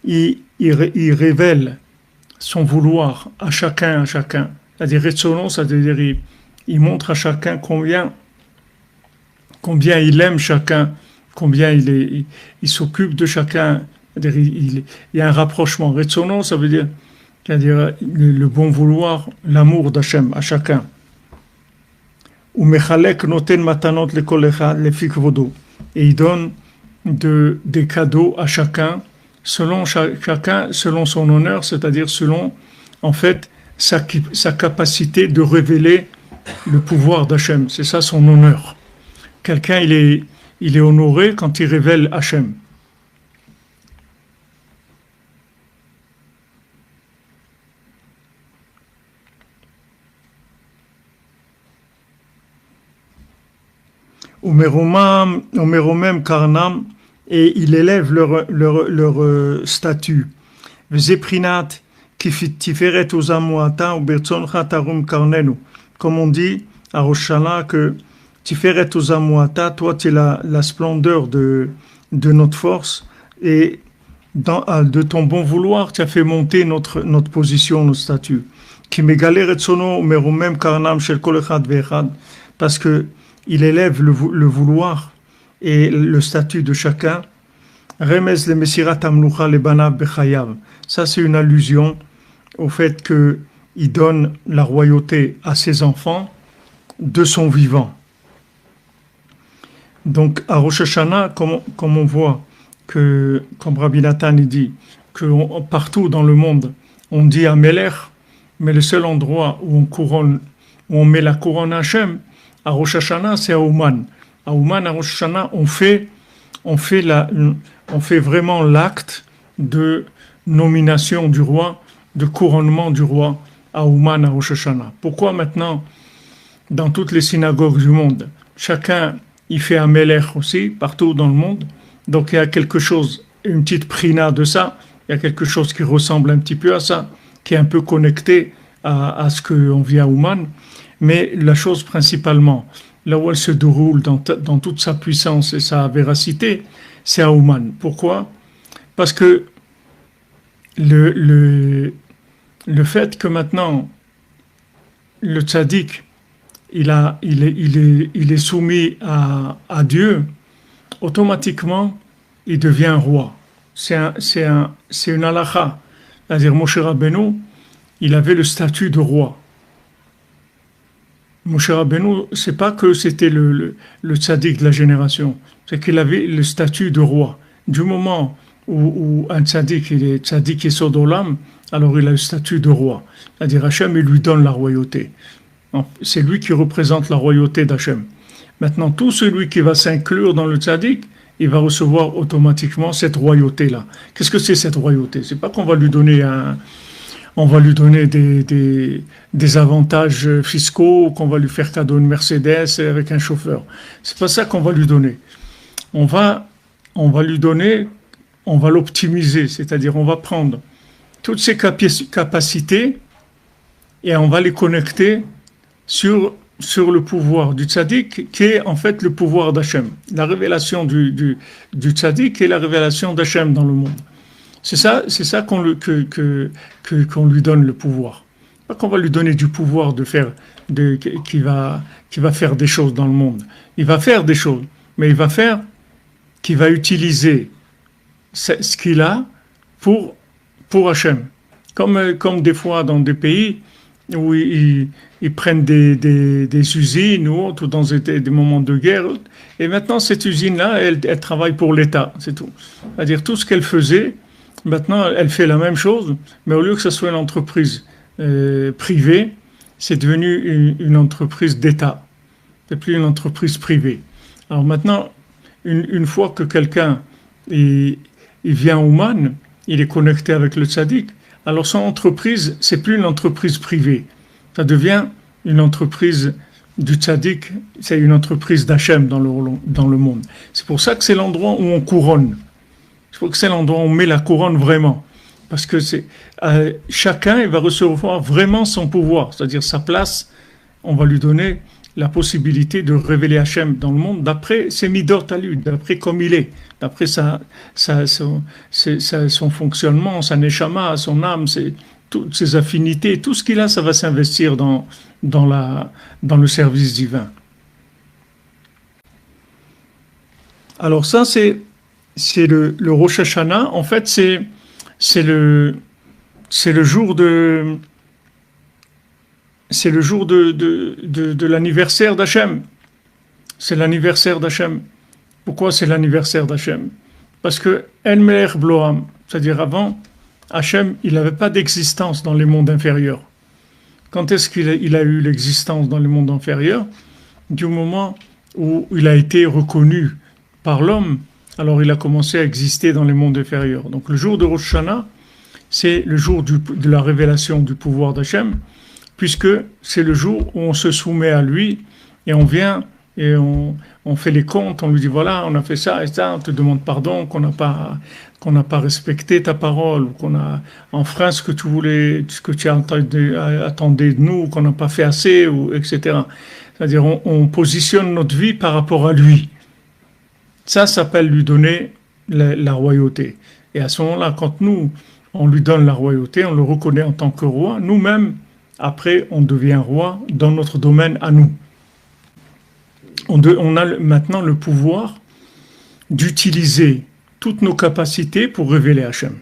il révèle son vouloir à chacun, C'est-à-dire, Retsono, c'est-à-dire, il montre à chacun combien il aime chacun, combien il s'occupe de chacun. C'est-à-dire, il y a un rapprochement. Retsono, ça veut dire, c'est-à-dire le bon vouloir, l'amour d'Hachem à chacun. Ou mechalek noten matanot lekol echad lefi kvodo. Et il donne des cadeaux à chacun, chacun selon son honneur, c'est-à-dire selon, en fait, sa capacité de révéler le pouvoir d'Hachem. C'est ça son honneur. Quelqu'un, il est honoré quand il révèle Hachem. Omeromem karnam, et il élève leur statut. Vzeprinat kiferet ozamuata ou bertzoncha tarum karnenu. Comme on dit à Rosh Hashanah que Tiferet ozamuata, toi tu es la splendeur de notre force, et de ton bon vouloir tu as fait monter notre position, notre statut. Ki megale retzono omeromem karnam shel kol echad ve'echad, parce que il élève le vouloir et le statut de chacun. Remez le mesirat amlucha le banav bechayav. Ça, c'est une allusion au fait qu'il donne la royauté à ses enfants de son vivant. Donc, à Rosh Hashanah, comme on voit, comme Rabbi Nathan dit, que partout dans le monde, on dit Amelech, mais le seul endroit où on met la couronne à Hachem, à Rosh Hashanah, c'est à Ouman. À Ouman, à Rosh Hashanah, on fait vraiment l'acte de nomination du roi, de couronnement du roi à Ouman, à Rosh Hashanah. Pourquoi maintenant, dans toutes les synagogues du monde, chacun y fait un melech aussi, partout dans le monde, donc il y a quelque chose, une petite prina de ça, il y a quelque chose qui ressemble un petit peu à ça, qui est un peu connecté à ce qu'on vit à Ouman. Mais la chose principalement, là où elle se déroule dans toute sa puissance et sa véracité, c'est à Ouman. Pourquoi? Parce que le fait que maintenant le tzaddik il est soumis à Dieu, automatiquement il devient roi. C'est une halakha. C'est-à-dire Moshe Rabbeinu, il avait le statut de roi. Moshe Rabbeinu, c'est pas que c'était le tzaddik de la génération, c'est qu'il avait le statut de roi. Du moment où un tzaddik, il est tzaddik et sodolam, alors il a le statut de roi. C'est-à-dire Hachem, il lui donne la royauté. C'est lui qui représente la royauté d'Hachem. Maintenant, tout celui qui va s'inclure dans le tzaddik, il va recevoir automatiquement cette royauté-là. Qu'est-ce que c'est cette royauté? C'est pas qu'on va lui donner des avantages fiscaux, qu'on va lui faire cadeau une Mercedes avec un chauffeur. C'est pas ça qu'on va lui donner. On va lui donner, on va l'optimiser, c'est-à-dire on va prendre toutes ses capacités et on va les connecter sur le pouvoir du tzaddik, qui est en fait le pouvoir d'Hachem. La révélation du tzaddik est la révélation d'Hachem dans le monde. C'est ça qu'on lui donne le pouvoir. Pas qu'on va lui donner du pouvoir qui va faire des choses dans le monde. Il va faire des choses, mais qu'il va utiliser ce qu'il a pour Hachem. Comme des fois dans des pays où ils prennent des usines ou autres, dans des moments de guerre, et maintenant cette usine-là, elle travaille pour l'État, c'est tout. C'est-à-dire tout ce qu'elle faisait, maintenant elle fait la même chose, mais au lieu que ce soit une entreprise privée, c'est devenu une entreprise d'État. C'est plus une entreprise privée. Alors maintenant, une fois que quelqu'un il vient au man, il est connecté avec le tzaddik, alors son entreprise, c'est plus une entreprise privée. Ça devient une entreprise du tzaddik, c'est une entreprise d'Hachem dans le monde. C'est pour ça que c'est l'endroit où on couronne. C'est pour que c'est l'endroit où on met la couronne vraiment. Parce que chacun il va recevoir vraiment son pouvoir, c'est-à-dire sa place, on va lui donner la possibilité de révéler Hachem dans le monde d'après ses midot à lui, d'après comme il est, d'après son fonctionnement, sa neshama, son âme, toutes ses affinités, tout ce qu'il a, ça va s'investir dans le service divin. Alors ça, c'est le Rosh Hashanah. En fait, c'est le jour de l'anniversaire d'Hachem. C'est l'anniversaire d'Hachem. Pourquoi c'est l'anniversaire d'Hachem? Parce que El Melech Bloam, c'est-à-dire avant, Hachem, il n'avait pas d'existence dans les mondes inférieurs. Quand est-ce qu'il a eu l'existence dans les mondes inférieurs? Du moment où il a été reconnu par l'homme, alors il a commencé à exister dans les mondes inférieurs. Donc le jour de Rosh Hashanah, c'est le jour de la révélation du pouvoir d'Hachem, puisque c'est le jour où on se soumet à lui et on vient et on fait les comptes, on lui dit voilà, on a fait ça et ça, on te demande pardon, qu'on n'a pas respecté ta parole, ou qu'on a enfreint ce que tu attendais de nous, qu'on n'a pas fait assez, ou etc. C'est-à-dire on positionne notre vie par rapport à lui. Ça s'appelle lui donner la royauté. Et à ce moment-là, quand nous, on lui donne la royauté, on le reconnaît en tant que roi, nous-mêmes, après, on devient roi dans notre domaine à nous. On a maintenant le pouvoir d'utiliser toutes nos capacités pour révéler Hachem.